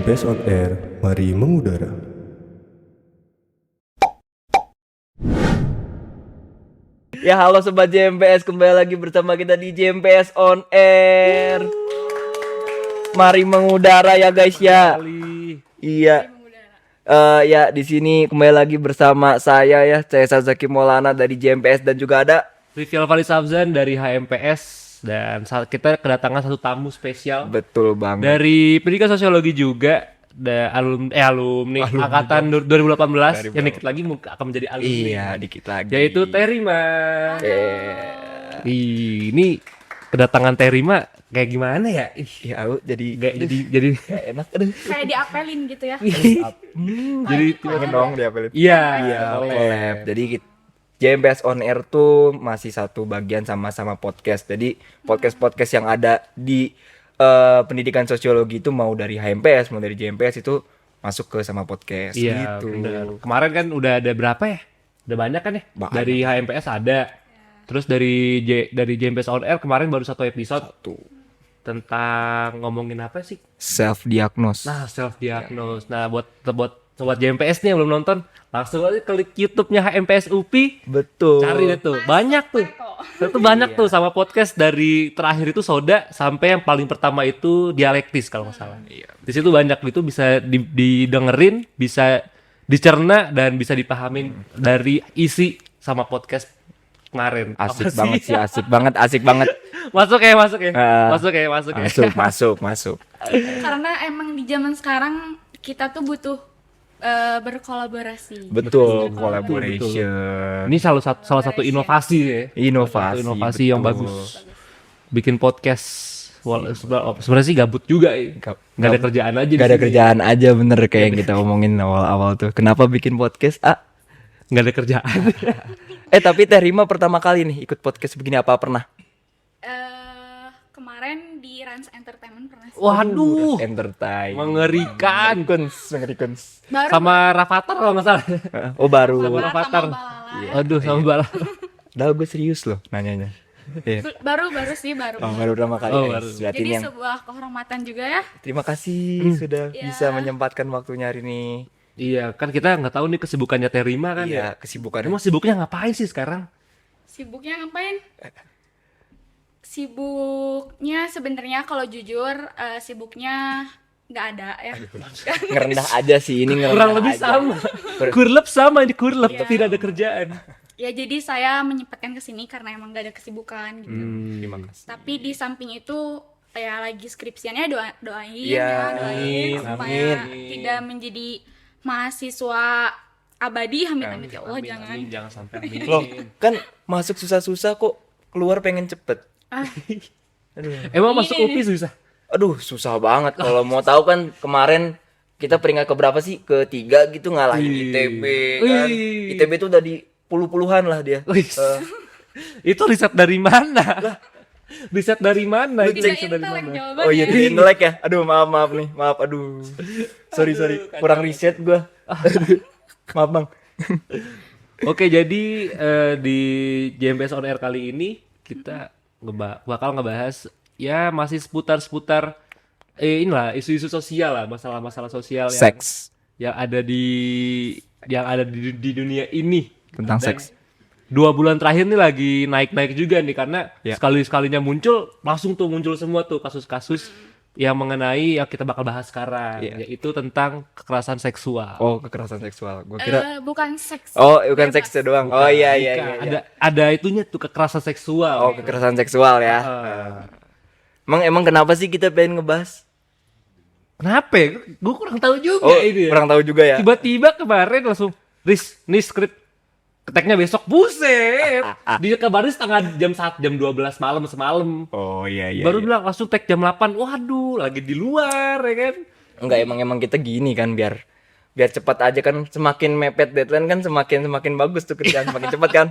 JMPS on Air, mari mengudara. Ya halo Sobat JMPS, kembali lagi bersama kita di JMPS on Air. Mari mengudara ya guys ya. Iya. Ya di sini kembali lagi bersama saya Sazaki Maulana dari JMPS dan juga ada Rivial Faris Abzan dari HMPS. Dan kita kedatangan satu tamu spesial. betul banget. Dari pendidikan sosiologi juga. Alumni angkatan 2018 yang dikit lagi akan menjadi alumni. Iya, dikit lagi. Yaitu Terima. Ini kedatangan Terima kayak gimana ya? Ya aku jadi Jadi enak aduh. Kayak diapelin gitu ya. jadi Pengen dong diapelin. iya, Collab. Jadi JMPS on Air tuh masih satu bagian sama-sama podcast. Jadi podcast-podcast yang ada di pendidikan sosiologi itu mau dari HMPS, mau dari JMPS itu masuk ke sama podcast Iya, gitu. bener. Kemarin kan udah ada berapa ya? Udah banyak kan ya? Banyak. Dari HMPS ada. Terus dari JMPS on Air kemarin baru satu episode tentang ngomongin apa sih? Self diagnose. Nah, self diagnose. Nah, buat sobat JMPS nih yang belum nonton, langsung aja klik YouTube-nya HMPS UPI. Betul. Cari deh tuh. Banyak tuh. Itu banyak tuh sama podcast dari terakhir itu Soda sampai yang paling pertama itu Dialektis kalau nggak salah. Di situ banyak itu bisa didengerin, bisa dicerna dan bisa dipahamin dari isi sama podcast kemarin. Asik Apa sih? banget sih, asik banget. Masuk ya. Masuk ya. Masuk. Karena emang di zaman sekarang kita tuh butuh berkolaborasi. Betul, collaboration. Ini salah satu inovasi ya. Inovasi yang betul. bagus. Bikin podcast sebenarnya sih gabut juga ya. Nggak ada kerjaan aja. Gak ada kerjaan aja bener kayak yang kita omongin awal-awal tuh. Kenapa bikin podcast? Nggak ada kerjaan. Tapi Terima pertama kali nih ikut podcast begini apa pernah? Kemarin di Rans Entertainment pernah sih. Waduh, Entertain. mengerikan. Mengerikan. Baru Sama Rafathar kalau nggak salah. Oh baru. Sama sama Rafathar. Balala. Aduh, sama Bala. Dah gue serius loh nanyanya. Iya. Baru Oh, baru pertama kali. Oh, guys. baru. Berarti Jadi ini yang sebuah kehormatan juga ya. terima kasih sudah Ya. bisa menyempatkan waktunya hari ini. Iya, kan kita nggak tahu nih kesibukannya Terima kan ya. Iya, kesibukan. Emang sibuknya ngapain sih sekarang? Sibuknya ngapain? Sibuknya sebenarnya kalau jujur sibuknya nggak ada ya. Ngerendah aja sih ini ngerendah. Kurang lebih aja. sama. Kurlep sama ini kurlep, Iya. tidak ada kerjaan. Ya jadi saya menyempatkan ke sini karena emang nggak ada kesibukan gitu. Terima kasih. Tapi di samping itu ya lagi skripsiannya doain Iya, doain supaya amin. tidak menjadi mahasiswa abadi amit-amit ya Allah jangan. Amin, jangan sampai amin. Loh, kan masuk susah-susah kok keluar pengen cepet. Ah, Emang masuk UPI susah? Aduh, susah banget. Kalau mau tahu kan kemarin kita peringkat keberapa sih? Ketiga gitu ngalahin Wih. ITB kan. Wih. ITB tuh udah di puluhan lah dia. Wih. Itu riset dari mana? Riset dari mana? Itu tidak riset dari intelek mana? jawabannya. Oh iya, di intelek ya. Aduh, maaf nih. Maaf, aduh. Sorry. Kurang riset gua. Aduh. Maaf, Bang. Oke, jadi di JMPS On Air kali ini kita bakal ngebahas ya masih seputar inilah isu-isu sosial lah, masalah-masalah sosial Seks. yang ada di dunia ini. Tentang Dan seks. 2 bulan terakhir nih lagi naik-naik juga nih karena Ya. sekali-sekalinya muncul muncul semua tuh kasus-kasus yang mengenai yang kita bakal bahas sekarang, Ya. yaitu tentang kekerasan seksual. Oh, kekerasan seksual. Gua kira Bukan seks. Oh, bukan Bebas. seksnya doang. Oh iya. Ada itunya tuh kekerasan seksual. Oh, kekerasan seksual ya. Emang kenapa sih kita pengen ngebahas? Kenapa ya? Gue kurang tahu juga Oh, ini ya. kurang tahu juga ya. Tiba-tiba kemarin langsung nih skrip keteknya besok, buset. Dia kabarin jam 12 malam semalam. Oh iya. Baru bilang langsung tag jam 8. Waduh, lagi di luar ya kan. Enggak, emang kita gini kan biar cepat aja kan, semakin mepet deadline kan semakin bagus tuh kerjaan semakin cepat kan.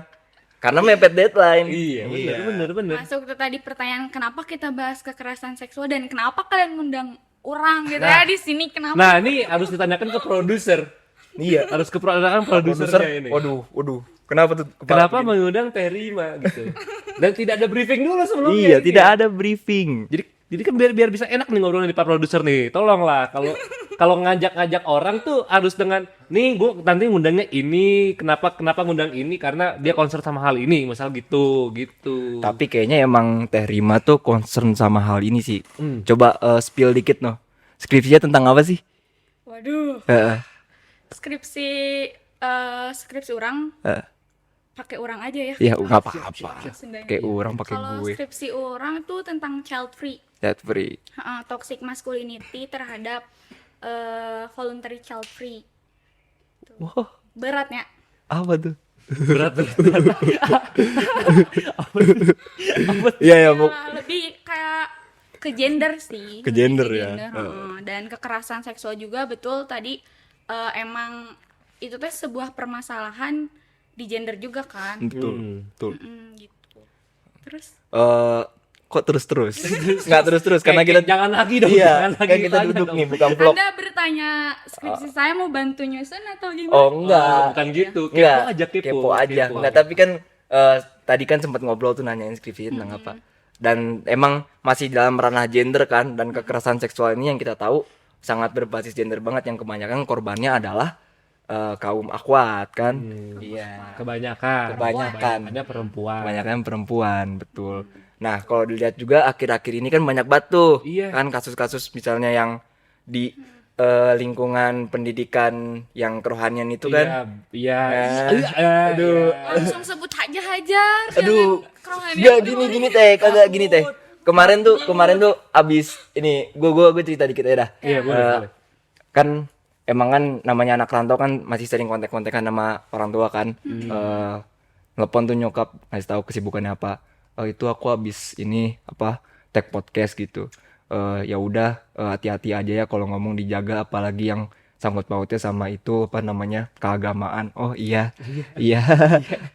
Karena mepet deadline. Iya, bener. Masuk tuh tadi pertanyaan kenapa kita bahas kekerasan seksual dan kenapa kalian ngundang orang gitu ya di sini kenapa? Nah, ini harus ditanyakan ke produser. Iya. Harus ke produsernya ini. Waduh. Kenapa tuh? Kenapa mengundang Terima gitu. Dan tidak ada briefing dulu sebelumnya. Iya, ini. tidak ada briefing. Jadi Jadi kan biar bisa enak nih ngobrolnya di Pak Produser nih. Tolonglah kalau ngajak-ngajak orang tuh harus dengan nih gue nanti ngundangnya ini, kenapa ngundang ini karena dia concern sama hal ini, misal gitu. Tapi kayaknya emang Teh Rima tuh concern sama hal ini sih. Coba spill dikit noh. Skripsinya tentang apa sih? Waduh. Heeh. Skripsi orang pakai orang aja ya. Ya nggak apa-apa. Sendiri. Kayak orang pakai Kalau gue. skripsi orang tuh tentang child free, That free. toxic masculinity terhadap voluntary child free. Wah, Beratnya. apa tuh? Berat. Iya ya, Ya, lebih kayak ke gender sih. Ke gender Lebih ke ya. Dan kekerasan seksual juga betul tadi emang itu teh sebuah permasalahan di gender juga kan. Betul. Gitu. Terus Kok terus-terus? Nggak terus-terus karena kita jangan lagi dong, iya, jangan lagi kan kita tanya duduk dong. nih bukan vlog. Anda bertanya skripsi saya mau bantu nyusun atau gimana? Oh enggak. Bukan gitu, Enggak. kepo aja Kepo aja. Enggak, tapi kan tadi kan sempat ngobrol tuh nanyain skripsi tentang apa. Dan emang masih dalam ranah gender kan, dan kekerasan seksual ini yang kita tahu sangat berbasis gender banget, yang kebanyakan korbannya adalah kaum akwat kan. Iya. Kebanyakan Kebanyakan perempuan. Kebanyakan perempuan, betul. Nah, kalau dilihat juga akhir-akhir ini kan banyak banget tuh. Iya. Kan kasus-kasus misalnya yang di lingkungan pendidikan yang kerohanian itu kan. Iya. Aduh. Langsung sebut hajar. Aduh. Jangan Enggak gini teh, kagak gini teh. Kemarin tuh abis ini gue cerita dikit aja dah. Iya, boleh. Kan emang kan namanya anak rantau kan masih sering kontak-kontakan sama orang tua kan. Telepon tuh nyokap ngasih tahu kesibukannya apa. Itu aku abis ini tag podcast gitu. Ya udah hati-hati aja ya kalau ngomong, dijaga, apalagi yang sangkut pautnya sama itu keagamaan. Oh iya.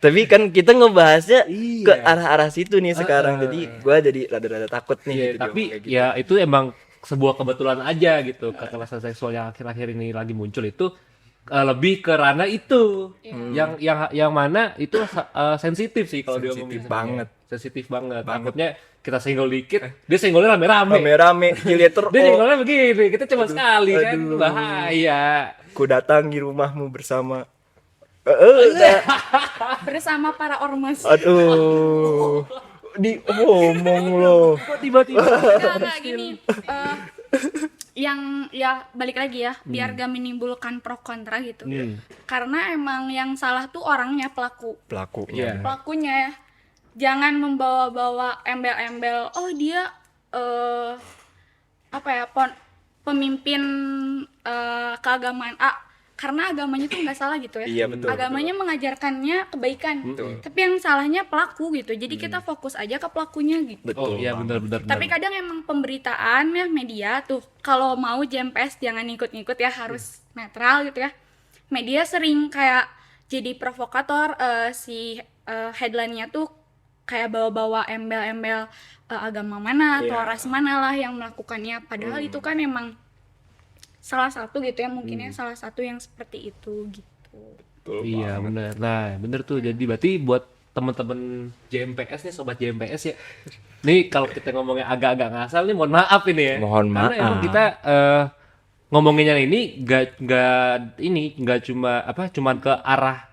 Tapi kan kita ngebahasnya ke arah-arah situ nih sekarang. Jadi gua jadi rada-rada takut nih. Iya, gitu, tapi kayak gitu. ya itu emang sebuah kebetulan aja gitu. Kekerasan seksual yang akhir-akhir ini lagi muncul itu lebih ke ranah itu. Yang mana itu sensitif sih kalau diomongin. Sensitif banget. Takutnya kita senggol dikit, dia senggolnya rame-rame. Rame-rame Hiliter. Dia senggolnya begini, kita cuma sekali kan, bahaya. Ku datang di rumahmu bersama. Bersama para ormas. Aduh. Diomong loh. Kok tiba-tiba? Enggak gini. Yang ya balik lagi ya, biar gak menimbulkan pro kontra gitu. Karena emang yang salah tuh orangnya, Pelakunya. pelakunya ya. Jangan membawa-bawa embel-embel dia pemimpin keagamaan A, karena agamanya tuh nggak salah gitu ya. Iya, betul, Agamanya mengajarkannya kebaikan, tapi yang salahnya pelaku gitu. Jadi kita fokus aja ke pelakunya gitu. Betul. Oh iya benar. Tapi kadang emang pemberitaan ya, media tuh kalau mau JMPS jangan ikut-ikut ya, harus netral gitu ya. Media sering kayak jadi provokator, si headline-nya tuh kayak bawa-bawa embel-embel agama mana atau ras mana lah yang melakukannya, padahal itu kan emang salah satu gitu ya, mungkinnya salah satu yang seperti itu gitu. Iya benar. Nah benar tuh. Jadi berarti buat teman-teman JMPS nih, sobat JMPS ya. Nih kalau kita ngomongnya agak-agak ngasal nih, mohon maaf ini ya. Mohon Karena emang maaf. kita ngomonginnya ini nggak cuman ke arah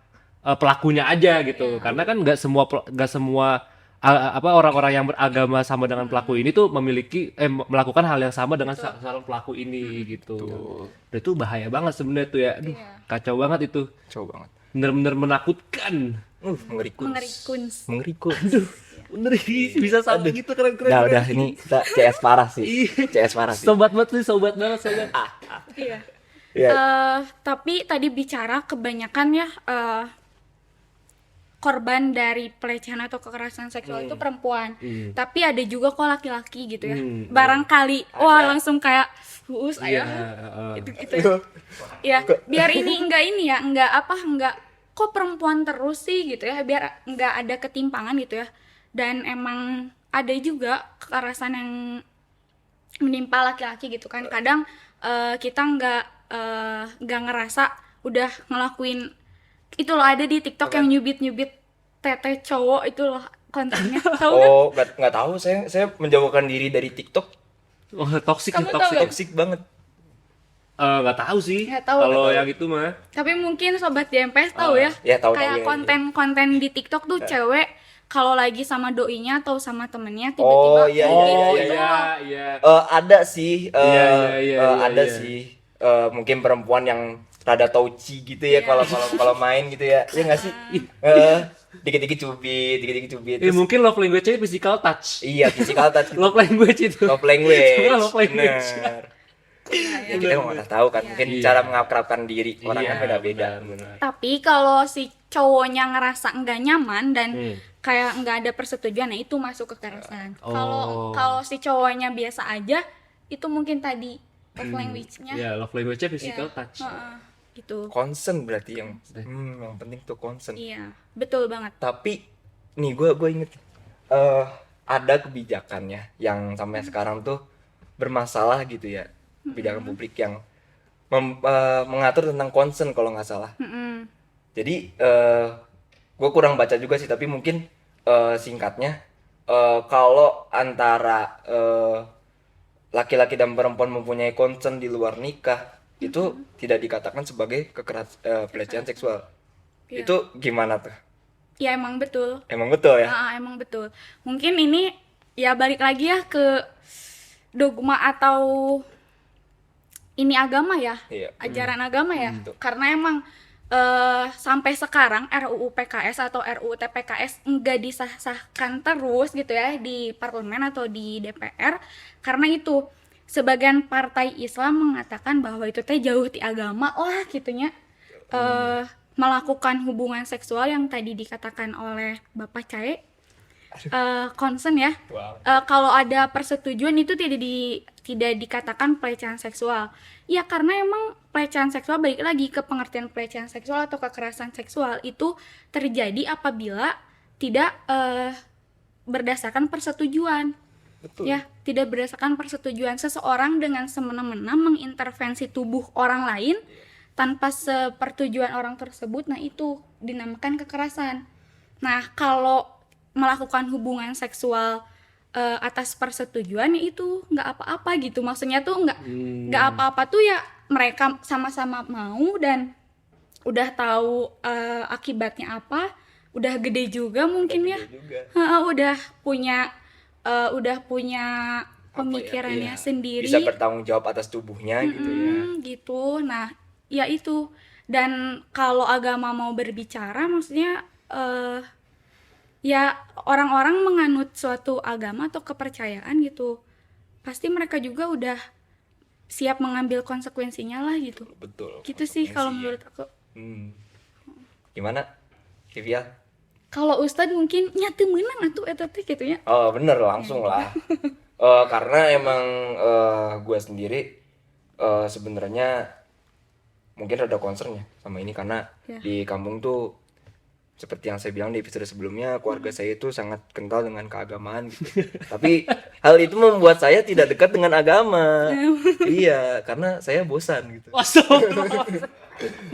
pelakunya aja gitu. Karena kan nggak semua orang-orang yang beragama sama dengan pelaku ini tuh melakukan hal yang sama dengan calon pelaku ini gitu. Dan itu bahaya banget sebenarnya tuh ya. Aduh, kacau banget itu. Coba banget. Bener-bener menakutkan. Mengerikuns. Aduh. Bener bisa sampai gitu, keren-keren. Udah ini kita CS parah sih. CS parah sih. Sobat banget. Iya. Iya. Tapi tadi bicara kebanyakan ya korban dari pelecehan atau kekerasan seksual itu perempuan. Tapi ada juga kok laki-laki gitu ya. Barangkali langsung kayak gitu. Ya, biar enggak kok perempuan terus sih gitu ya, biar enggak ada ketimpangan gitu ya. Dan emang ada juga kekerasan yang menimpa laki-laki gitu kan. Kadang kita enggak ngerasa udah ngelakuin itu loh, ada di TikTok yang nyubit tete cowok itu loh kontennya. Tahu nggak? Oh, nggak tahu. Saya menjauhkan diri dari TikTok. Oh, toksik Kamu tahu toksik. nggak? Toxic banget. Nggak tahu sih. Nggak tahu. Kalau yang itu mah. Tapi mungkin sobat JMPS tahu ya. ya, tahu, Kayak ya. konten-konten di TikTok tuh cewek kalau lagi sama doinya atau sama temennya Oh, tiba-tiba iya, gitu, Oh gitu. iya. Ada sih, ada iya. sih. Mungkin perempuan yang rada touchy gitu ya kalau main gitu ya. Iya nggak sih? Dikit-dikit cubit. Eh, mungkin love language-nya physical touch. Iya, physical touch. Love language itu. Love language. Sebenarnya love language. Bener. Ya, kita emang nggak tahu kan, mungkin Iya. cara mengakrabkan diri orang kan beda-beda. benar. Tapi kalau si cowoknya ngerasa nggak nyaman dan kayak nggak ada persetujuan, nah itu masuk kekerasan. Kalau kalau si cowoknya biasa aja, itu mungkin tadi love language-nya. Ya, love language-nya physical Iya. touch. Gitu. Concern berarti yang penting tuh concern. Iya, betul banget. Tapi nih gue inget ada kebijakannya yang sampai sekarang tuh bermasalah gitu ya, kebijakan publik yang mengatur tentang concern kalau nggak salah. Jadi gue kurang baca juga sih, tapi mungkin singkatnya kalau antara laki-laki dan perempuan mempunyai concern di luar nikah itu tidak dikatakan sebagai pelecehan seksual. Iya. Itu gimana tuh? Ya emang betul. Emang betul ya? Emang betul. Mungkin ini ya balik lagi ya ke dogma atau ini agama ya, Iya. ajaran agama ya. Betul. Karena emang sampai sekarang RUU PKS atau RUU TPKS enggak disah-sahkan terus gitu ya di parlemen atau di DPR karena itu sebagian partai Islam mengatakan bahwa itu teh jauh ti agama lah gitunya. Melakukan hubungan seksual yang tadi dikatakan oleh Bapak Cae concern ya. Wow. Kalau ada persetujuan itu tidak dikatakan pelecehan seksual. Ya karena emang pelecehan seksual, balik lagi ke pengertian pelecehan seksual atau kekerasan seksual itu terjadi apabila tidak berdasarkan persetujuan. Betul. Ya, tidak berdasarkan persetujuan seseorang dengan semena-mena mengintervensi tubuh orang lain tanpa sepertujuan orang tersebut, nah itu dinamakan kekerasan. Nah, kalau melakukan hubungan seksual atas persetujuan ya itu nggak apa-apa gitu. Maksudnya tuh nggak apa-apa tuh ya mereka sama-sama mau dan udah tahu akibatnya apa, udah gede juga mungkin ya. Udah punya pemikirannya sendiri. Bisa bertanggung jawab atas tubuhnya gitu ya. Gitu. Nah, ya itu. Dan kalau agama mau berbicara maksudnya ya orang-orang menganut suatu agama atau kepercayaan gitu. Pasti mereka juga udah siap mengambil konsekuensinya lah gitu. Betul. Gitu sih kalau menurut aku. Gimana? Kivia? Kalau Ustadz mungkin nyatu menang atuh eta teh gitunya. Oh, bener langsung lah. Karena emang gue sendiri sebenarnya mungkin rada concern ya sama ini karena di kampung tuh seperti yang saya bilang di episode sebelumnya, keluarga saya itu sangat kental dengan keagamaan gitu. Tapi hal itu membuat saya tidak dekat dengan agama. Iya, karena saya bosan gitu.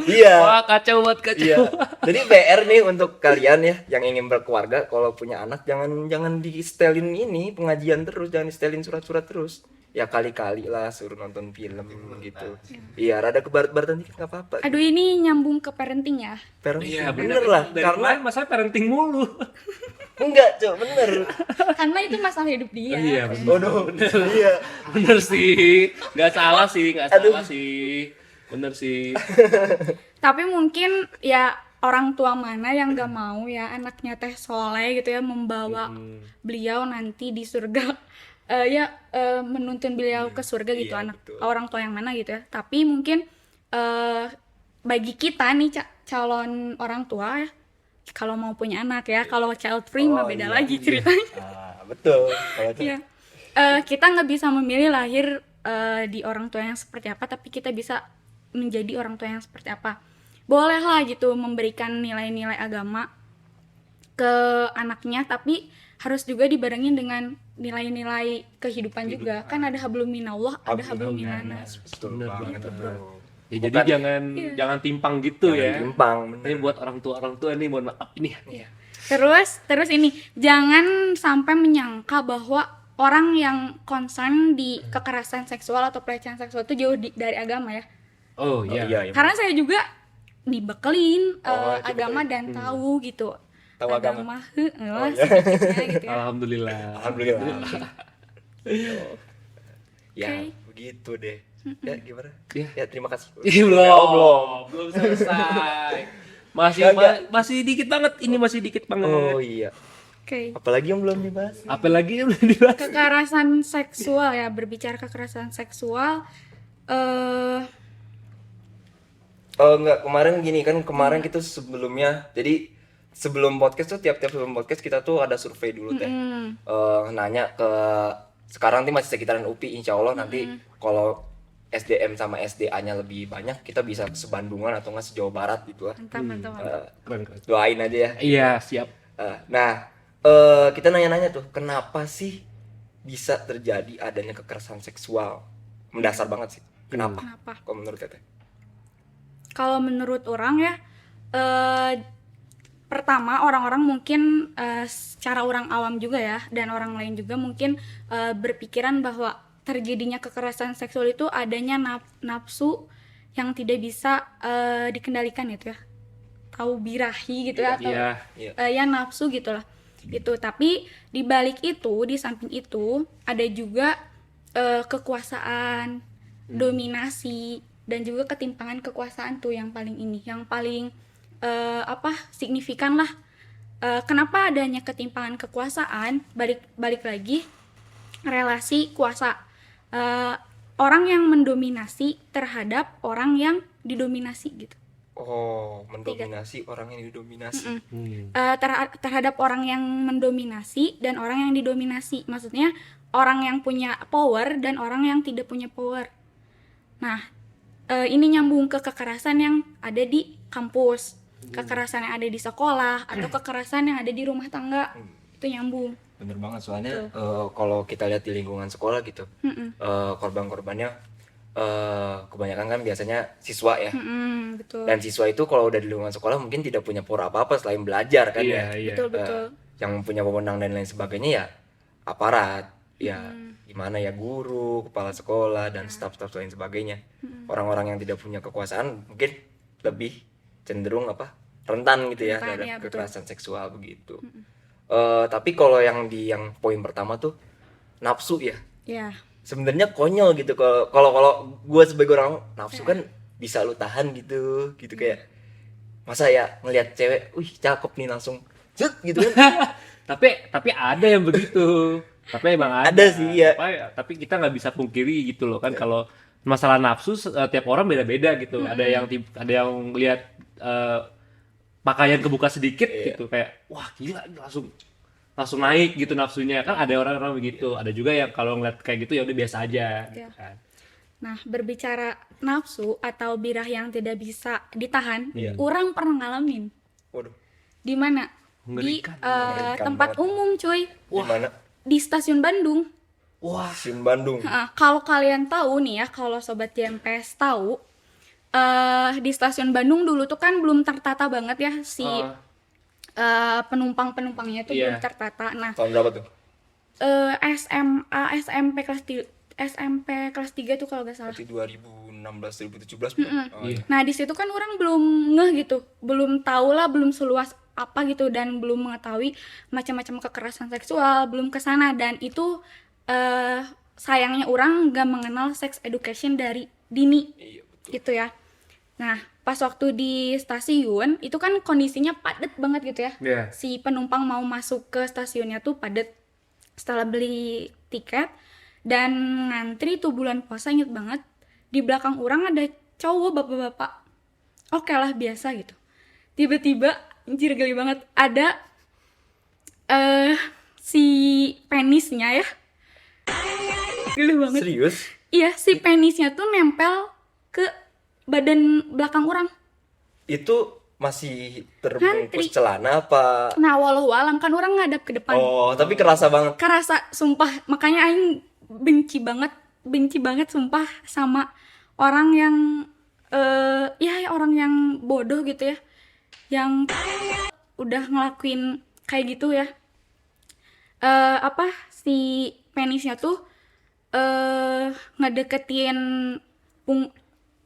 Iya. Wah, kacau banget, kacau. Iya. Jadi PR nih untuk kalian ya yang ingin berkeluarga, kalau punya anak jangan di-setelin ini pengajian terus, jangan di-setelin surat-surat terus. Ya kali-kali lah suruh nonton film gitu. Iya, rada kebarat-baratan dikit enggak apa-apa. Aduh, ini nyambung ke parenting ya. Parenting, Iya, bener lah. Dari Karena kemarin masalah parenting mulu. enggak, Cok, bener. Karena itu masalah hidup dia. Iya, Waduh, iya. bener sih. Nggak salah sih. Bener sih. Tapi mungkin ya orang tua mana yang gak mau ya anaknya teh soleh gitu ya membawa beliau nanti di surga. Menuntun beliau ke surga gitu, Iya, anak betul. orang tua yang mana gitu ya. Tapi mungkin bagi kita nih calon orang tua ya, kalau mau punya anak ya, kalau child free mah beda lagi ceritanya. Betul. Kalau Iya. Kita nggak bisa memilih lahir di orang tua yang seperti apa, tapi kita bisa menjadi orang tua yang seperti apa. Bolehlah gitu memberikan nilai-nilai agama ke anaknya, tapi harus juga dibarengin dengan nilai-nilai kehidupan juga. Kan ada hablum minallah, ada hablum minanas. betul Bener banget, banget, bro. Ya, jadi jangan timpang gitu ya. Timpang, Ini bener. buat orang tua nih, mohon maaf nih. Terus ini jangan sampai menyangka bahwa orang yang concern di kekerasan seksual atau pelecehan seksual itu jauh dari agama ya. Oh iya. iya. Karena saya juga dibekelin agama dibekelin. dan tahu gitu. Tahu agama. Sedikitnya gitu ya. Alhamdulillah. Alhamdulillah. Ya, Oke. begitu deh. Ya, gimana? Ya. Ya, terima kasih. Ih, belum. Oh, belum. Belum selesai. Masih Kagak. masih dikit banget. Ini masih dikit banget. Oh iya. Oke. Apalagi yang belum dibahas? Apalagi yang belum dibahas. Kekerasan seksual ya, berbicara kekerasan seksual Enggak, kemarin kita sebelumnya. Jadi sebelum podcast tuh tiap-tiap sebelum podcast kita tuh ada survei dulu teh. Nanya ke sekarang tuh masih sekitaran UPI, insya Allah nanti kalau SDM sama SDA-nya lebih banyak kita bisa sebandungan atau nggak sejauh barat gitu lah. mantap. Keren, keren. Doain aja ya. Iya, siap. Kita nanya-nanya tuh kenapa sih bisa terjadi adanya kekerasan seksual? Mendasar banget sih. Kenapa? Kalau menurut Teteh? Kalau menurut orang ya, pertama orang-orang mungkin secara orang awam juga ya, dan orang lain juga mungkin berpikiran bahwa terjadinya kekerasan seksual itu adanya nafsu yang tidak bisa dikendalikan gitu ya, tahu birahi gitu ya, atau Iya. ya nafsu gitulah gitu. Tapi di balik itu, di samping itu ada juga kekuasaan, dominasi, dan juga ketimpangan kekuasaan tuh yang paling signifikan lah. Kenapa adanya ketimpangan kekuasaan? Balik lagi relasi kuasa, orang yang mendominasi terhadap orang yang didominasi gitu. Oh, mendominasi orang yang didominasi. Terhadap orang yang mendominasi dan orang yang didominasi, maksudnya orang yang punya power dan orang yang tidak punya power. Nah, ini nyambung ke kekerasan yang ada di kampus, kekerasan yang ada di sekolah, atau kekerasan yang ada di rumah tangga. Itu nyambung. Bener banget, soalnya kalau kita lihat di lingkungan sekolah gitu, korban-korbannya kebanyakan kan biasanya siswa ya. Betul. Dan siswa itu kalau udah di lingkungan sekolah mungkin tidak punya power apa-apa selain belajar kan ya. Betul. Yang punya wewenang dan lain sebagainya ya aparat, ya gimana ya, guru, kepala sekolah, dan staf-staf lain sebagainya. Orang-orang yang tidak punya kekuasaan mungkin lebih cenderung rentan gitu ya terhadap ya, kekerasan seksual begitu. Tapi kalau yang poin pertama tuh nafsu ya. Ya. Sebenarnya konyol gitu kalau gue sebagai orang nafsu kan bisa lu tahan gitu kayak masa ya ngelihat cewek, cakep nih langsung zut gitu kan. Tapi ada yang begitu. Tapi emang ada sih ya. Tapi kita nggak bisa pungkiri gitu loh kan, kalau masalah nafsu tiap orang beda-beda gitu. Ada yang lihat pakaian kebuka sedikit gitu kayak wah gila, langsung naik gitu nafsunya kan. Ada orang-orang begitu. Ada juga yang kalau ngeliat kayak gitu ya udah biasa aja gitu kan. Nah, berbicara nafsu atau birah yang tidak bisa ditahan, orang pernah ngalamin. Waduh. Di mana? Di tempat umum, cuy. Gimana? Di stasiun Bandung. Wah, stasiun Bandung. Kalau kalian tahu nih ya, kalau sobat JMPS tahu, di stasiun Bandung dulu tuh kan belum tertata banget ya si penumpang-penumpangnya tuh belum tertata. Nah, tahun berapa tuh? SMP kelas 3 tuh kalau gak salah. Berarti 2016 2017. Nah, di situ kan orang belum ngeh gitu, belum tahu lah, belum seluas apa gitu, dan belum mengetahui macam-macam kekerasan seksual, belum kesana. Dan itu sayangnya orang gak mengenal sex education dari dini. Iya, betul. Gitu ya. Nah, pas waktu di stasiun itu kan kondisinya padat banget gitu ya. Si penumpang mau masuk ke stasiunnya tuh padat. Setelah beli tiket dan ngantri tuh bulan puasa, inget banget, di belakang orang ada cowok bapak-bapak. Oke lah, biasa gitu. Tiba-tiba, anjir geli banget, ada si penisnya ya. Geli banget. Serius? Iya, si penisnya tuh nempel ke badan belakang orang. Itu masih terbungkus Ngantri. celana apa? Nah, walau alam kan orang ngadap ke depan. Oh, tapi kerasa banget. Kerasa, sumpah. Makanya aing benci banget sumpah sama orang yang orang yang bodoh gitu ya, yang udah ngelakuin kayak gitu ya. Si penisnya tuh ngedeketin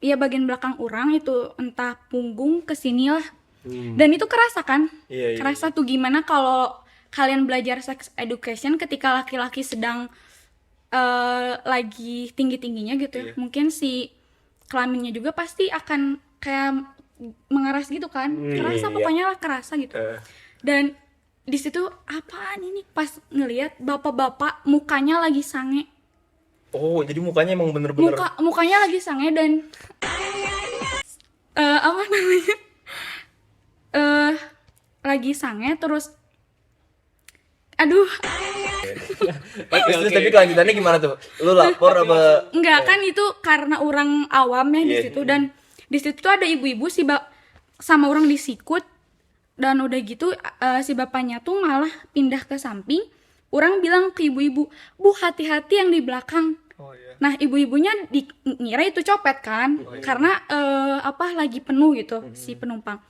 bagian belakang orang itu, entah punggung ke sini lah. Dan itu kerasa kan? Iya. Kerasa tuh gimana kalau kalian belajar sex education ketika laki-laki sedang lagi tinggi-tingginya gitu ya. Mungkin si kelaminnya juga pasti akan kayak mengeras gitu kan. Kerasa pokoknya lah, kerasa gitu. Dan di situ apaan ini, pas ngelihat bapak-bapak mukanya lagi sange. Oh, jadi mukanya emang bener-bener Mukanya lagi sange dan apa namanya? Lagi sange terus aduh, Terus tapi kelanjutannya gimana tuh? Lu lapor apa? enggak kan itu karena orang awam ya di situ, dan di situ tuh ada ibu-ibu sama orang disikut, dan udah gitu si bapaknya tuh malah pindah ke samping. Orang bilang ke ibu-ibu, "Bu, hati-hati yang di belakang." Oh iya. Nah, ibu-ibunya ngira itu copet kan, karena lagi penuh gitu si penumpang.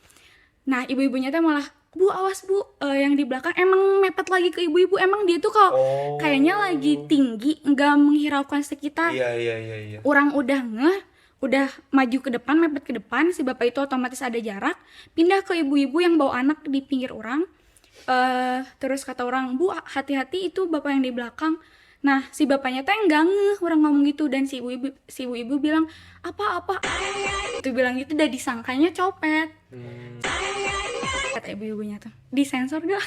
Nah, ibu-ibunya tuh malah, "Bu, awas Bu, yang di belakang." Emang mepet lagi ke ibu-ibu, emang dia tuh kayaknya lagi tinggi, nggak menghiraukan sekitar. Iya. Orang udah udah maju ke depan, mepet ke depan, si bapak itu otomatis ada jarak, pindah ke ibu-ibu yang bawa anak di pinggir orang. Terus kata orang, "Bu, hati-hati itu bapak yang di belakang." Nah, si bapaknya tuh enggak ngeh orang ngomong gitu, dan si ibu-ibu bilang, apa itu bilang gitu, udah disangkanya copet. Kata ibu-ibunya tuh, disensor gak?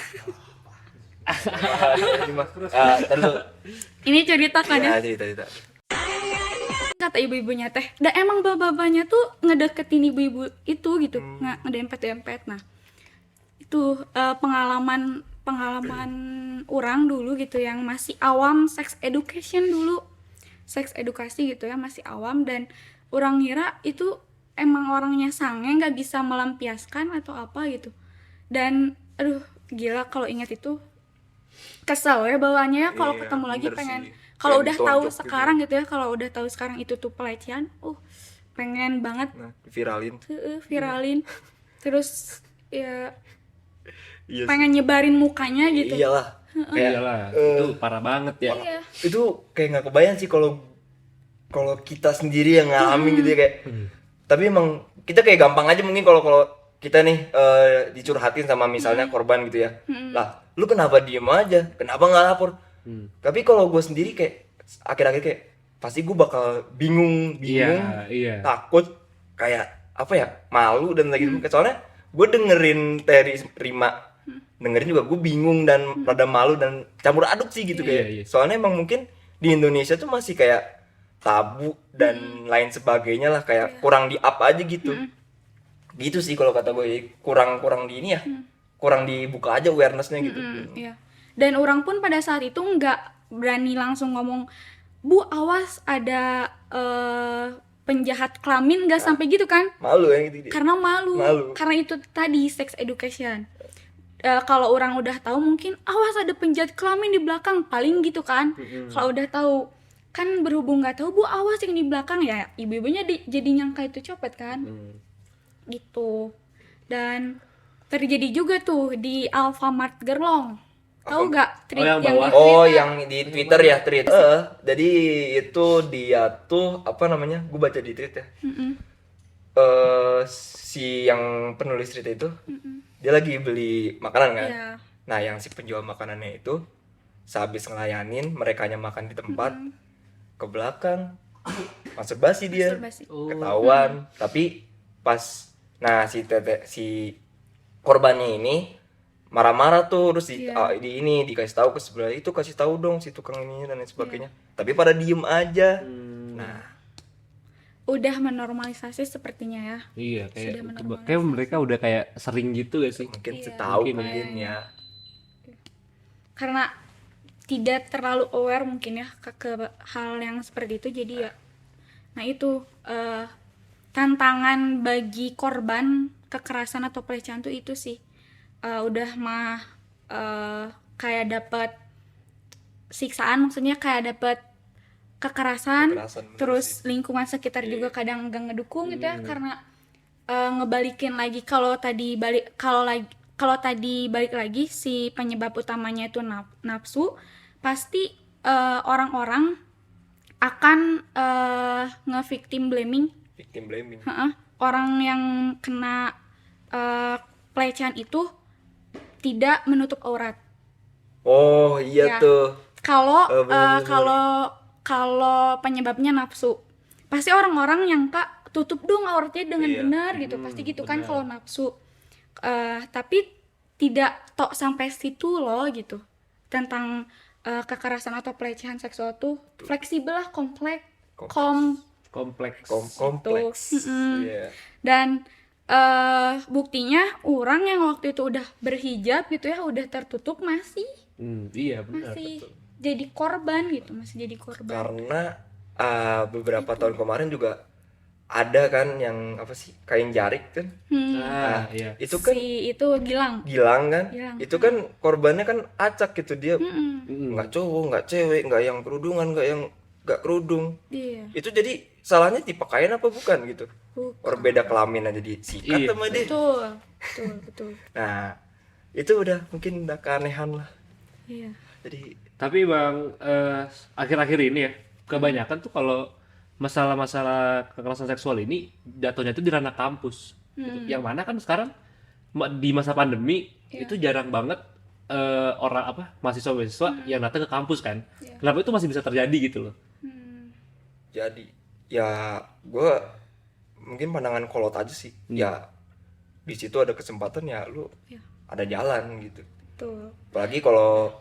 Ini cerita kan ya? Cerita. Kata ibu-ibunya teh, dan emang bapak-bapaknya tuh ngedeketin ibu-ibu itu gitu, ngedempet-dempet. Nah, itu pengalaman orang dulu gitu yang masih awam sex education dulu, sex edukasi gitu ya, masih awam, dan orang ngira itu emang orangnya sange, nggak bisa melampiaskan atau apa gitu. Dan aduh gila, kalau ingat itu kesel ya bawaannya ya, kalau ketemu lagi pengen, kalau udah tahu sekarang gitu ya, kalau udah tahu sekarang itu tuh pelecehan, pengen banget viralin terus ya pengen nyebarin mukanya gitu. Iyalah. Iyalah, itu parah banget ya. Iya. Itu kayak nggak kebayang sih kalau kita sendiri yang ngalamin gitu ya, kayak. Tapi emang kita kayak gampang aja mungkin kalau kita nih dicurhatin sama misalnya korban gitu ya. Lah, lu kenapa diem aja? Kenapa nggak lapor? Tapi kalau gue sendiri kayak akhir-akhir kayak pasti gue bakal bingung, Iya. takut, kayak apa ya, malu dan lagi soalnya gue dengerin Rima dengerin juga gue bingung dan rada malu dan campur aduk sih gitu kayak. Iya. Soalnya emang mungkin di Indonesia tuh masih kayak tabu dan lain sebagainya lah, kayak kurang di up aja gitu. Gitu sih kalau kata gue, kurang di ini ya. Kurang dibuka aja awareness-nya gitu. Iya. Dan orang pun pada saat itu nggak berani langsung ngomong, "Bu, awas ada penjahat kelamin," nggak sampai gitu kan. Malu ya gitu. Karena malu. Karena itu tadi sex education. Kalau orang udah tahu mungkin awas ada penjahat kelamin di belakang, paling gitu kan. Kalau udah tahu kan, berhubung nggak tahu, "Bu, awas yang di belakang," ya ibu-ibunya jadi nyangka itu copet kan. Gitu. Dan terjadi juga tuh di Alfamart Gerlong. Tahu nggak tweet yang yang bawah? di Twitter? Yang di Twitter ya, tweet. Jadi itu dia tuh apa namanya? Gue baca di tweet ya. Si yang penulis cerita itu dia lagi beli makanan kan. Iya. Nah, yang si penjual makanannya itu sehabis ngelayanin merekanya makan di tempat, ke belakang masturbasi dia. Masturbasi. Ketahuan. Tapi pas si korbannya ini marah-marah tuh, terus dikasih tahu ke sebelah itu, kasih tahu dong si tukang ini dan lain sebagainya. Tapi pada diem aja. Nah, Udah menormalisasi sepertinya ya. Iya, Sudah menormalisasi. kayak mereka udah kayak sering gitu gak sih? mungkin tahu mungkin ya. Karena tidak terlalu aware mungkin ya ke hal yang seperti itu, jadi ya. Nah itu tantangan bagi korban kekerasan atau pelecehan tuh itu sih. Udah kayak dapat siksaan, maksudnya kayak dapat kekerasan terus lingkungan sekitar juga kadang enggak ngedukung gitu ya, karena ngebalikin lagi kalau tadi balik lagi si penyebab utamanya itu nafsu, pasti orang-orang akan nge-victim blaming. Victim blaming. Orang yang kena pelecehan itu tidak menutup aurat. Oh iya Ya. tuh. Kalau bener-bener. kalau penyebabnya nafsu, pasti orang-orang nyangka tutup dong auratnya dengan Iya. benar gitu, pasti gitu kan kalau nafsu. Tapi tidak tok sampai situ loh gitu. Tentang kekerasan atau pelecehan seksual tuh fleksibel lah, kompleks. Kompleks. Kompleks. Iya. Dan buktinya orang yang waktu itu udah berhijab gitu ya, udah tertutup masih Iya benar. masih jadi korban gitu, masih jadi korban. Karena beberapa tahun kemarin juga ada kan yang apa sih, kain jarik kan. Iya. Itu kan Si itu Gilang. Gilang kan. Gilang. Itu kan korbannya kan acak gitu, dia Mm-mm. nggak cowok, nggak cewek, nggak yang kerudungan, nggak yang nggak kerudung. Iya. Itu jadi salahnya tipe kain apa bukan gitu. Bukan. Orang beda kelamin aja disikat Iya. sama dia. Betul. Nah, itu udah keanehan lah. Iya. Jadi Tapi Bang, akhir-akhir ini ya, kebanyakan tuh kalau masalah-masalah kekerasan seksual ini jatuhnya itu di ranah kampus. Gitu. Yang mana kan sekarang di masa pandemi itu jarang banget orang mahasiswa-mahasiswa yang datang ke kampus kan. Kenapa itu masih bisa terjadi gitu loh? jadi ya gue mungkin pandangan kolot aja sih. Ya di situ ada kesempatan, ya lu ada jalan gitu. Betul. Apalagi kalau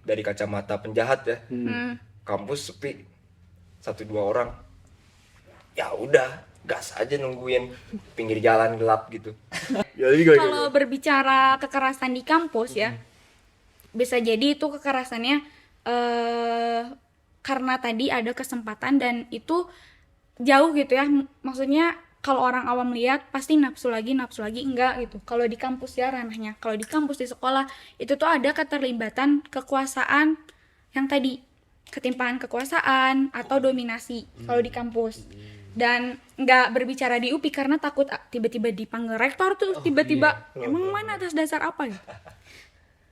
dari kacamata penjahat ya, kampus sepi 1-2 orang, ya udah gas aja nungguin pinggir jalan gelap gitu. Kalau berbicara kekerasan di kampus ya, bisa jadi itu kekerasannya karena tadi ada kesempatan dan itu jauh gitu ya. Maksudnya kalau orang awam lihat pasti nafsu lagi enggak gitu. Kalau di kampus ya ranahnya. Kalau di kampus, di sekolah itu tuh ada keterlibatan kekuasaan yang tadi, ketimpangan kekuasaan atau dominasi kalau di kampus. Dan nggak berbicara di UPI karena takut tiba-tiba dipanggil rektor tuh tiba-tiba emang mana atas dasar apa gitu.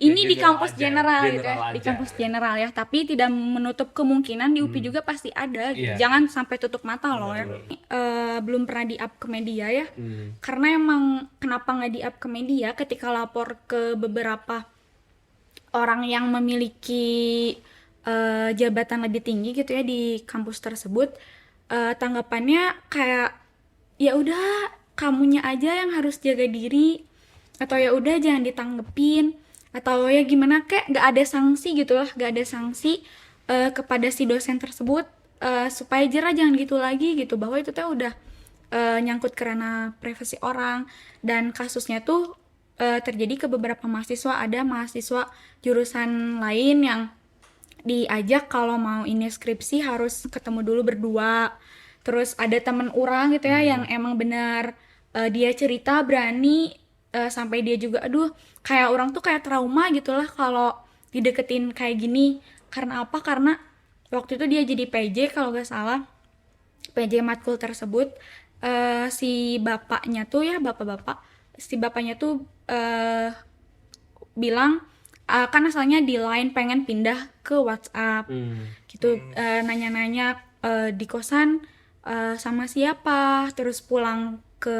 Ini di kampus general gitu ya, di kampus general ya, tapi tidak menutup kemungkinan di UPI juga pasti ada gitu. Jangan sampai tutup mata loh ya. Belum pernah di-up ke media ya. Karena emang kenapa nggak di-up ke media, ketika lapor ke beberapa orang yang memiliki jabatan lebih tinggi gitu ya di kampus tersebut, tanggapannya kayak ya udah kamunya aja yang harus jaga diri, atau ya udah jangan ditanggepin, atau ya gimana, kayak nggak ada sanksi gitu lah, nggak ada sanksi kepada si dosen tersebut, supaya jerah jangan gitu lagi gitu, bahwa itu tuh udah nyangkut karena privasi orang. Dan kasusnya tuh terjadi ke beberapa mahasiswa. Ada mahasiswa jurusan lain yang diajak kalau mau ini skripsi harus ketemu dulu berdua. Terus ada temen orang gitu ya yang emang benar dia cerita berani, sampai dia juga aduh kayak orang tuh kayak trauma gitulah kalau dideketin kayak gini. Karena apa? Karena waktu itu dia jadi PJ kalau gak salah, PJ matkul tersebut. Si bapaknya tuh ya, si bapaknya tuh bilang kan asalnya di Line, pengen pindah ke WhatsApp gitu. Nanya-nanya di kosan sama siapa, terus pulang ke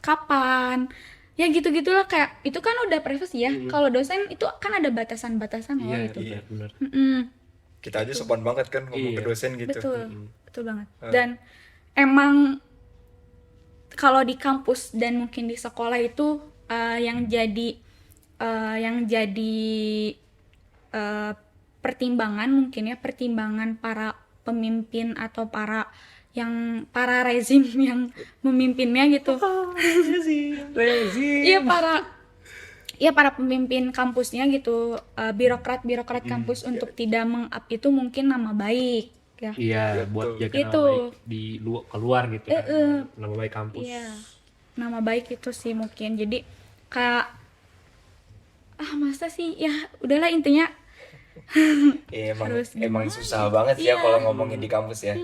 kapan, ya gitu-gitulah. Kayak itu kan udah privasi ya. Kalau dosen itu kan ada batasan-batasan loh itu. Iya benar. Kita aja sopan banget kan ngomong ke dosen gitu. Betul banget. Dan emang kalau di kampus dan mungkin di sekolah itu yang jadi pertimbangan mungkin ya, pertimbangan para pemimpin atau para rezim yang memimpinnya gitu. Iya, para pemimpin kampusnya gitu, birokrat kampus untuk tidak meng-up itu mungkin nama baik ya. Iya, buat jaga Itu. nama baik di keluar gitu kan. Nama baik kampus. Iya, nama baik itu sih mungkin. Jadi kayak masa sih, ya udahlah intinya. Emang susah banget ya kalau ngomongin di kampus ya.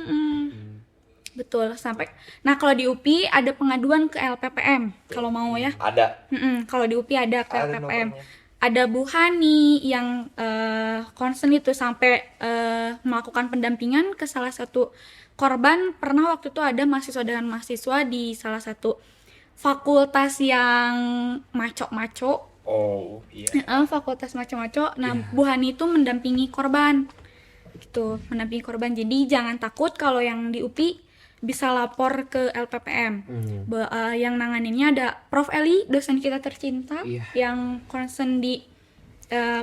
Betul, sampai nah kalau di UPI ada pengaduan ke LPPM kalau mau ya. Ada. Kalau di UPI ada ke Ada LPPM. nomornya. ada Bu Hani yang concern itu sampai melakukan pendampingan ke salah satu korban. Pernah waktu itu ada mahasiswa dengan mahasiswa di salah satu fakultas yang maco-maco. Oh iya. Fakultas maco-maco. Nah, Bu Hani itu mendampingi korban. Gitu, mendampingi korban. Jadi jangan takut kalau yang di UPI bisa lapor ke LPPM. Yang nanganinnya ada Prof. Eli, dosen kita tercinta, yang concern di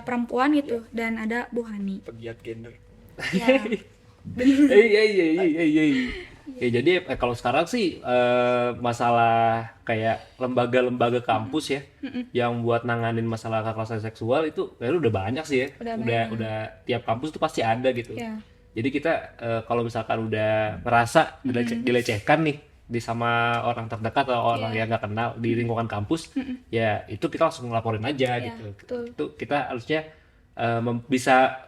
perempuan gitu, dan ada Bu Hani. Pegiat gender. Ya. Ya jadi kalau sekarang sih masalah kayak lembaga-lembaga kampus ya yang buat nanganin masalah kekerasan seksual itu kayaknya udah banyak sih ya. Udah tiap kampus tuh pasti ada gitu. Ya. Jadi kita kalau misalkan udah merasa dilecehkan nih di sama orang terdekat atau orang yang nggak kenal di lingkungan kampus, ya itu kita langsung ngelaporin aja gitu. Betul. Itu kita harusnya bisa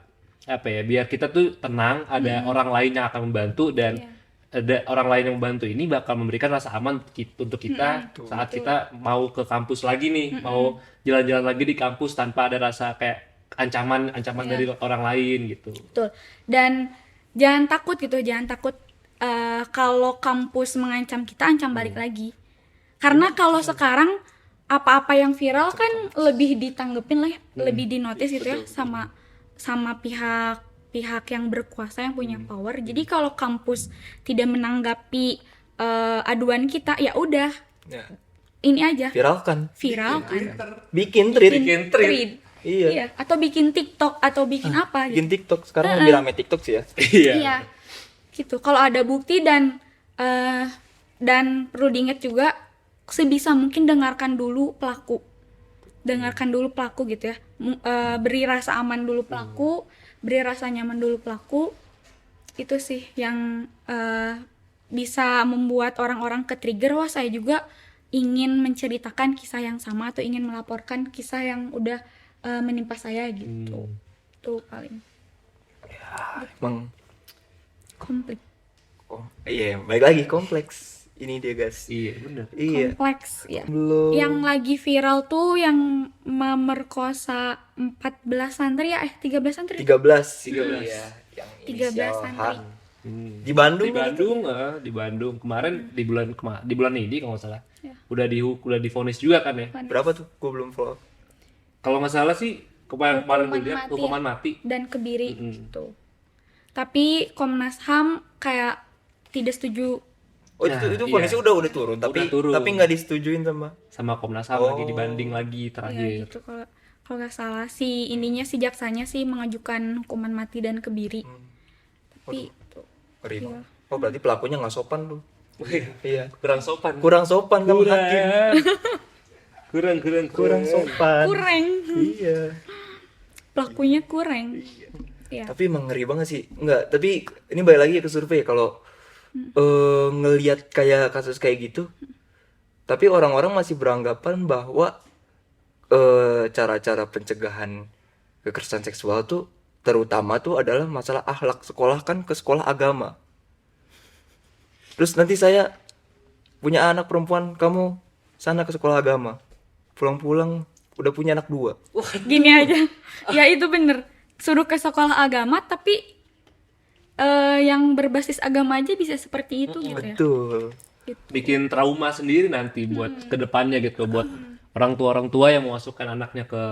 apa ya, biar kita tuh tenang, ada orang lain yang akan membantu dan ada orang lain yang membantu ini bakal memberikan rasa aman untuk kita saat kita mau ke kampus lagi nih, mau jalan-jalan lagi di kampus tanpa ada rasa kayak ancaman dari orang lain gitu. Betul. Dan jangan takut gitu, jangan takut kalau kampus mengancam kita, ancam balik lagi. Karena kalau sekarang apa-apa yang viral kan lebih ditanggepin lah ya, lebih dinotis gitu ya sama pihak yang berkuasa yang punya power. Jadi kalau kampus tidak menanggapi aduan kita, ya udah. Ini aja. Viralkan. Bikin tweet. Iya. Atau bikin TikTok atau bikin apa Bikin gitu. TikTok. Sekarang lebih rame TikTok sih ya. Iya. Gitu. Kalau ada bukti dan perlu diingat juga sebisa mungkin dengarkan dulu pelaku gitu ya. Beri rasa aman dulu pelaku, beri rasa nyaman dulu pelaku. Itu sih yang bisa membuat orang-orang ke-trigger, wah saya juga ingin menceritakan kisah yang sama atau ingin melaporkan kisah yang udah menimpa saya gitu. Itu paling Emang kompleks. baik lagi kompleks. Ini dia guys. Iya benar. Iya. Kompleks ya. Belum. Yang lagi viral tuh yang memerkosa 14 santri ya, 13 santri. 13. Iya. Yang 13 inisial H. santri. Di Bandung. Di Bandung kemarin di bulan ini kalau nggak salah udah divonis juga kan ya. Berapa tuh? Gue belum follow. Kalau nggak salah sih kemarin gue lihat hukuman mati dan kebiri gitu. Tapi Komnas HAM kayak tidak setuju. Oh itu vonisnya udah turun tapi nggak disetujuin sama Komnas HAM lagi dibanding lagi Ya terakhir. gitu, kalau nggak salah si ininya si jaksanya sih mengajukan hukuman mati dan kebiri. Tapi itu Ngeri banget. Oh berarti pelakunya nggak sopan tuh. Iya. Kurang sopan sama hakim. kurang sopan. kurang. Iya. Pelakunya kurang. Iya. Tapi emang ngeri banget sih. Enggak, tapi ini balik lagi ke survei kalau ngelihat kayak kasus kayak gitu. Tapi orang-orang masih beranggapan bahwa cara-cara pencegahan kekerasan seksual tuh terutama tuh adalah masalah akhlak. Sekolah kan ke sekolah agama. Terus nanti saya punya anak perempuan, kamu sana ke sekolah agama. Pulang-pulang udah punya anak 2. Gini aja. Ya itu bener. Suruh ke sekolah agama tapi yang berbasis agama aja bisa seperti itu gitu ya. Betul. Bikin trauma sendiri nanti buat kedepannya gitu, buat orang tua yang memasukkan anaknya ke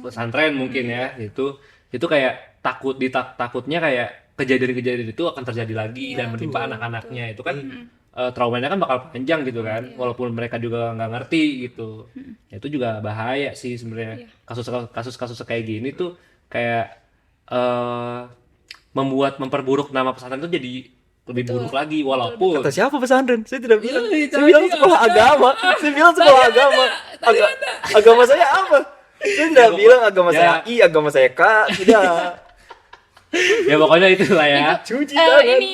pesantren mungkin ya. Itu kayak takutnya kayak kejadian-kejadian itu akan terjadi lagi dan menimpa anak-anaknya. Itu kan traumanya kan bakal panjang gitu kan, walaupun mereka juga nggak ngerti gitu. Itu juga bahaya sih sebenarnya. Kasus-kasus kayak gini tuh kayak memperburuk nama pesantren itu jadi lebih buruk lagi, walaupun Kata siapa pesantren? Saya tidak bilang. Saya bilang sekolah agama. Saya bilang sekolah agama. Agama saya apa? Saya tidak bilang agama saya I, agama saya K. Tidak. ya pokoknya itulah ya. Cuci tangan. Ini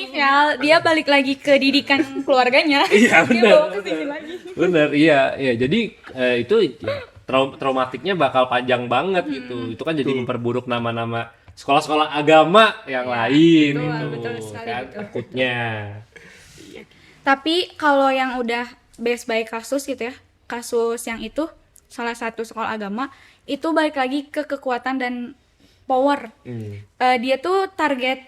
dia balik lagi ke didikan keluarganya. Iya Dia benar. bawa ke sini lagi. Benar, iya. Jadi itu traumatiknya bakal panjang banget gitu. Itu kan jadi memperburuk nama-nama sekolah-sekolah agama yang lain gitu. Betul sekali, Kan betul. takutnya. Tapi kalau yang udah base by kasus gitu ya, kasus yang itu salah satu sekolah agama itu balik lagi ke kekuatan dan power. Dia tuh target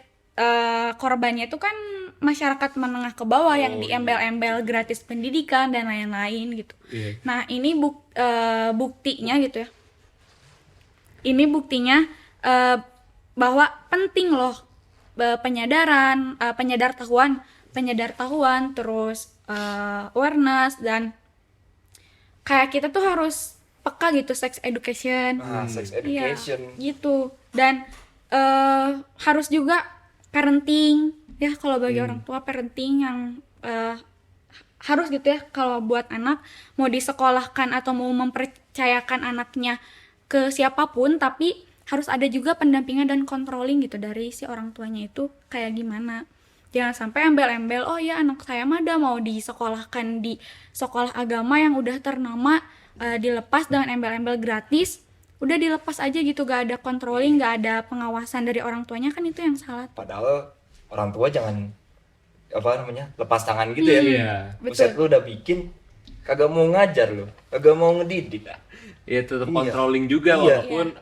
korbannya itu kan masyarakat menengah ke bawah yang diembel-embel gratis pendidikan dan lain-lain gitu. Nah ini buktinya gitu ya. Ini buktinya bahwa penting loh penyadartahuan terus awareness, dan kayak kita tuh harus peka gitu sex education. Sex education. Iya, gitu. Dan harus juga parenting ya, kalau bagi orang tua parenting yang harus gitu ya, kalau buat anak mau disekolahkan atau mau mempercayakan anaknya ke siapapun, tapi harus ada juga pendampingan dan controlling gitu dari si orang tuanya itu kayak gimana. Jangan sampai embel-embel, oh ya anak saya mah ada mau disekolahkan di sekolah agama yang udah ternama, dilepas dengan embel-embel gratis, udah dilepas aja gitu, gak ada controlling, gak ada pengawasan dari orang tuanya, kan itu yang salah. Padahal orang tua jangan lepas tangan gitu ya. Iya. Buset, lu udah bikin kagak mau ngajar lu, kagak mau ngedidik. Ya tetap controlling juga walaupun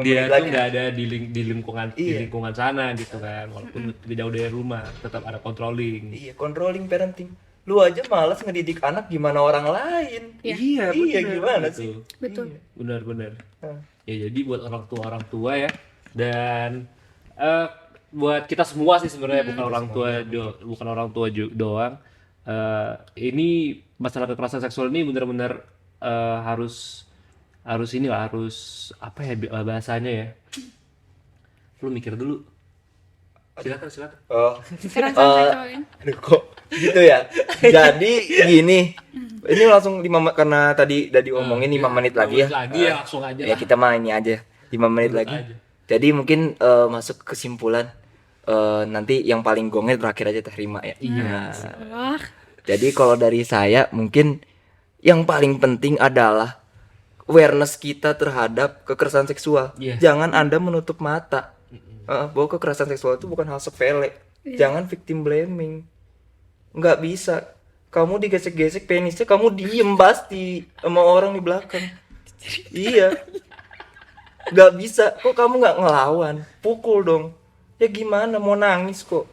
dia tuh nggak ada di lingkungan sana gitu kan, walaupun lebih jauh dari rumah tetap ada controlling. Iya, controlling parenting. Lu aja malas ngedidik anak, gimana orang lain? Iya, gimana gitu. sih? Betul. Benar. Ya jadi buat orang tua ya, dan buat kita semua sih sebenarnya, bukan orang tua doang. Ini masalah kekerasan seksual ini benar-benar harus apa ya bahasanya ya? Lu mikir dulu. Silakan. Kekerasan seksual ini. Aduh, kok gitu ya? Jadi gini, ini langsung karena tadi udah diomongin 5 menit lagi ya. Langsung aja Ya lah. kita mah ini aja 5 menit lagi. aja. Jadi mungkin masuk ke kesimpulan, nanti yang paling gongnya terakhir aja Teh Rima ya. Nah, Wah, jadi kalau dari saya mungkin yang paling penting adalah awareness kita terhadap kekerasan seksual. Jangan Anda menutup mata bahwa kekerasan seksual itu bukan hal sepele. Jangan victim blaming. Nggak bisa. Kamu digesek-gesek penisnya, kamu diem pasti sama orang di belakang. Iya. Nggak bisa. Kok kamu nggak ngelawan? Pukul dong. Ya gimana? Mau nangis kok.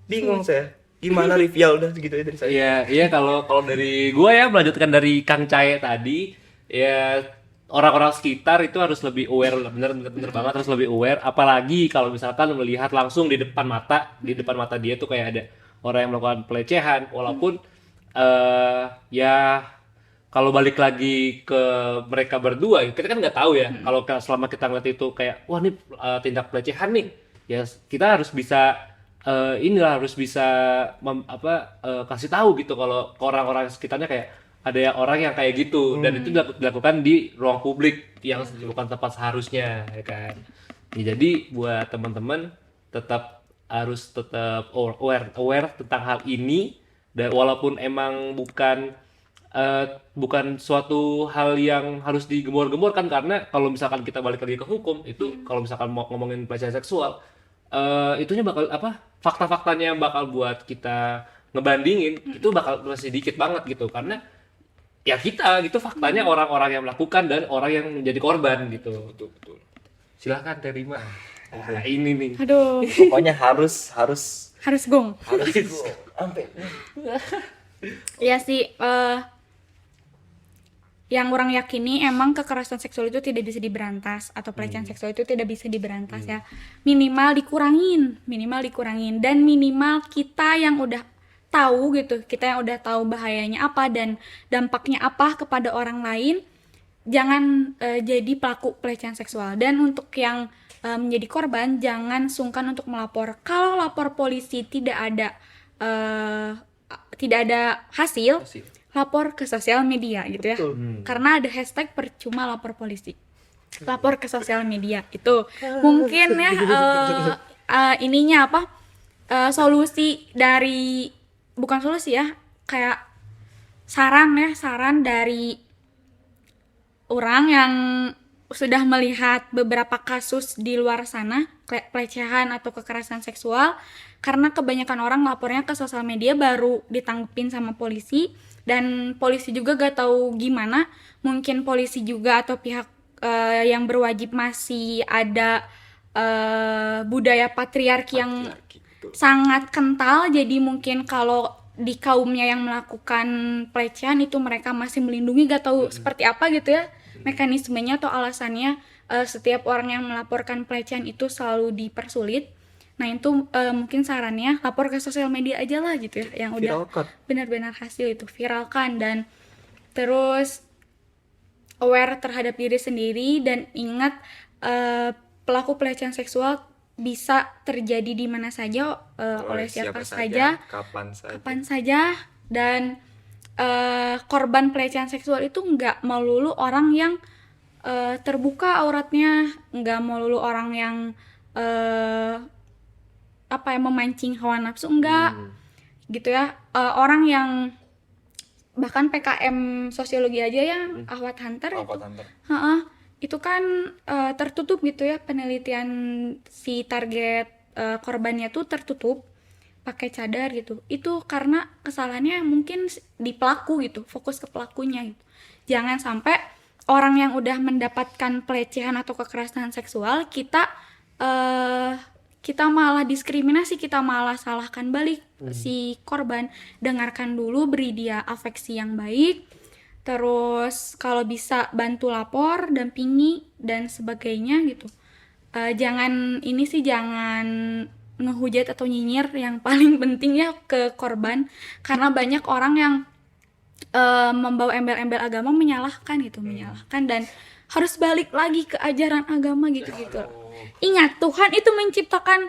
Bingung saya. Gimana review udah segitu aja dari saya. Iya kalau dari gua ya, melanjutkan dari Kang Cae tadi, ya orang-orang sekitar itu harus lebih aware, bener banget, harus lebih aware, apalagi kalau misalkan melihat langsung di depan mata dia tuh kayak ada orang yang melakukan pelecehan, walaupun ya kalau balik lagi ke mereka berdua, kita kan nggak tahu ya, kalau selama kita ngeliat itu kayak wah ini tindak pelecehan nih, ya kita harus bisa kasih tahu gitu kalau ke orang-orang sekitarnya kayak ada orang yang kayak gitu, dan itu dilakukan di ruang publik yang bukan tempat seharusnya, ya kan. Ya, jadi buat teman-teman harus tetap aware tentang hal ini, dan walaupun emang bukan suatu hal yang harus digembor-gemborkan, karena kalau misalkan kita balik lagi ke hukum itu, kalau misalkan mau ngomongin pelecehan seksual, itunya bakal fakta-faktanya bakal buat kita ngebandingin itu bakal masih dikit banget gitu, karena ya kita gitu faktanya orang-orang yang melakukan dan orang yang menjadi korban gitu. Betul. Silahkan terima. Nah, ini nih. aduh, Pokoknya harus gong. sampai. Ya sih, yang orang yakini emang kekerasan seksual itu tidak bisa diberantas, atau pelecehan seksual itu tidak bisa diberantas ya. Minimal dikurangin, dan minimal kita yang udah tahu gitu, kita yang udah tahu bahayanya apa dan dampaknya apa kepada orang lain, jangan jadi pelaku pelecehan seksual. Dan untuk yang menjadi korban, jangan sungkan untuk melapor. Kalau lapor polisi tidak ada hasil, lapor ke sosial media gitu ya. Karena ada hashtag percuma lapor polisi. Lapor ke sosial media itu mungkin ya ininya apa? Solusi dari, bukan solusi ya, kayak saran dari orang yang sudah melihat beberapa kasus di luar sana pelecehan atau kekerasan seksual, karena kebanyakan orang lapornya ke sosial media baru ditanggepin sama polisi. dan polisi juga gak tahu gimana, mungkin polisi juga atau pihak yang berwajib masih ada budaya patriarki yang sangat kental, jadi mungkin kalau di kaumnya yang melakukan pelecehan itu mereka masih melindungi, gak tahu seperti apa gitu ya mekanismenya atau alasannya. Setiap orang yang melaporkan pelecehan itu selalu dipersulit. Nah itu mungkin sarannya lapor ke sosial media aja lah gitu ya, yang udah benar-benar hasil itu viralkan, dan terus aware terhadap diri sendiri, dan ingat pelaku pelecehan seksual bisa terjadi di mana saja, oleh siapa saja, kapan saja, dan korban pelecehan seksual itu nggak melulu orang yang terbuka auratnya, nggak melulu orang yang memancing hawa nafsu, enggak gitu ya. Orang yang bahkan PKM sosiologi aja ya, Ahwat Hunter itu kan tertutup gitu ya, penelitian si target korbannya tuh tertutup pakai cadar gitu. Itu karena kesalahannya mungkin di pelaku gitu, fokus ke pelakunya gitu. Jangan sampai orang yang udah mendapatkan pelecehan atau kekerasan seksual kita malah diskriminasi, kita malah salahkan balik si korban. Dengarkan dulu, beri dia afeksi yang baik, terus kalau bisa bantu lapor, dampingi dan sebagainya gitu. Jangan ngehujat atau nyinyir, yang paling penting ya ke korban, karena banyak orang yang membawa embel-embel agama menyalahkan dan harus balik lagi ke ajaran agama gitu. Ingat, Tuhan itu menciptakan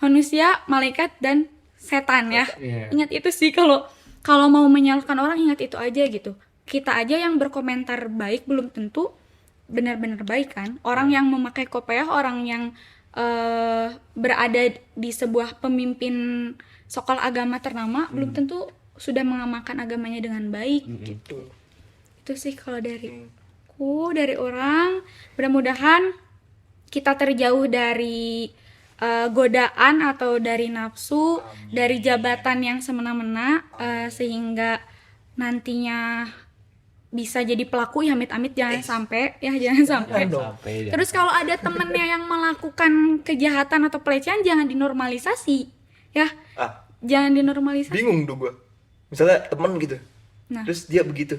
manusia, malaikat dan setan ya. Ingat itu sih, kalau mau menyalahkan orang, ingat itu aja gitu. Kita aja yang berkomentar baik belum tentu benar-benar baik kan. Orang yang memakai kopiah, orang yang berada di sebuah pemimpin sokol agama ternama belum tentu sudah mengamalkan agamanya dengan baik gitu. Itu sih kalau dari orang. Mudah-mudahan kita terjauh dari godaan atau dari nafsu, dari jabatan yang semena-mena, sehingga nantinya bisa jadi pelaku. Ya amit-amit jangan sampai. Terus kalau ada temennya yang melakukan kejahatan atau pelecehan, jangan dinormalisasi ya. Jangan dinormalisasi. Bingung tuh gue, misalnya temen gitu, terus dia begitu,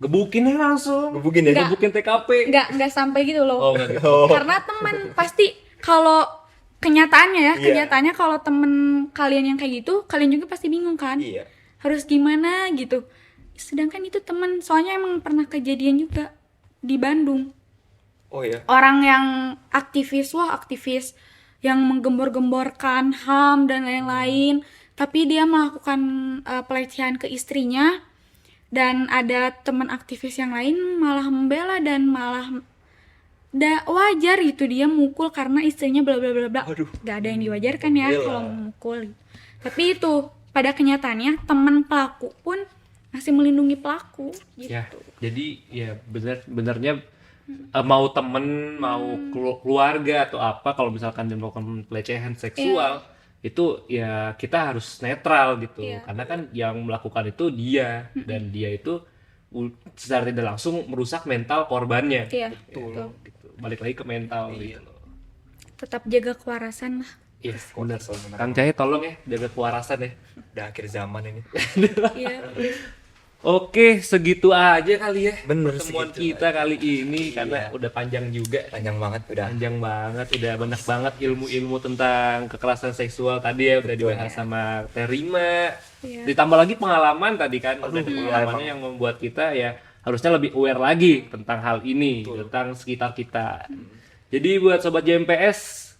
Gebukin aja langsung. gebukin ya. Gebukin TKP. Nggak sampai gitu loh. Enggak gitu. Karena teman pasti, kalau kenyataannya kalau temen kalian yang kayak gitu, kalian juga pasti bingung kan. Iya. Harus gimana gitu. Sedangkan itu teman, soalnya emang pernah kejadian juga di Bandung. Oh iya. Orang yang aktivis yang menggembor-gemborkan HAM dan lain-lain, tapi dia melakukan pelecehan ke istrinya, dan ada teman aktivis yang lain malah membela dan malah wajar gitu dia mukul karena istrinya bla bla bla bla. Gak ada yang diwajarkan ya kalau memukul. Tapi itu pada kenyataannya teman pelaku pun masih melindungi pelaku gitu. Ya, jadi ya benernya mau temen, mau keluarga atau apa, kalau misalkan dia melakukan pelecehan seksual, itu ya kita harus netral gitu. Karena kan yang melakukan itu dia, dan dia itu secara tidak langsung merusak mental korbannya. Betul. Gitu. Balik lagi ke mental gitu. Tetap jaga kewarasan lah. Iya, benar. Kang Cahaya tolong ya jaga kewarasan ya. Udah akhir zaman ini. Iya. Oke, segitu aja kali ya. Bener, pertemuan segitu kita kali ini, karena udah panjang juga. Panjang banget Udah banyak banget ilmu-ilmu tentang kekerasan seksual tadi ya, udah dibahas sama Terima. Ditambah lagi pengalaman tadi kan, udah pengalamannya yang membuat kita ya harusnya lebih aware lagi tentang hal ini, tentang sekitar kita. Jadi buat sobat JMPS,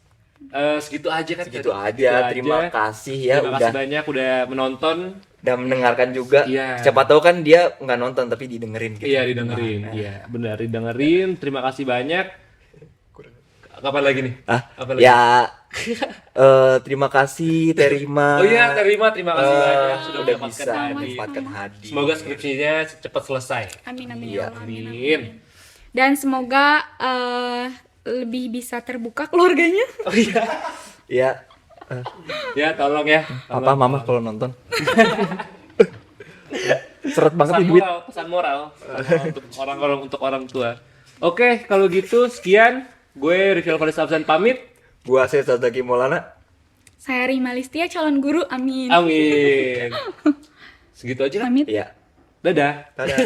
segitu aja kan. Segitu aja. Terima kasih ya. Terima kasih banyak udah menonton dan mendengarkan juga. Iya. Siapa tahu kan dia nggak nonton tapi didengerin gitu. Iya, didengerin. Iya, benar didengerin. Terima kasih banyak. Kapan lagi nih? Apa lagi? Ya terima kasih Terima. Oh iya, terima kasih banyak sudah udah mendapatkan bisa hadir. memanfaatkan hadir. Semoga skripsinya cepat selesai. Amin. Amin. Dan semoga lebih bisa terbuka keluarganya. Oh iya. Ya. Ya, tolong ya. Apa mama kalau nonton? Seret banget nih duit. Pesan moral untuk orang tua. Oke, kalau gitu sekian. Gue Rival Faris Absan pamit. Gua Sesa Zaki Maulana. Saya Rima Listia, calon guru. Amin. Amin. Segitu aja lah. Pamit. Iya. Dadah. Dadah.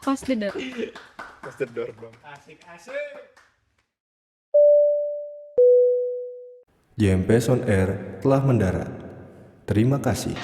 Close the door. Master door dong. JMPS on Air telah mendarat. Terima kasih.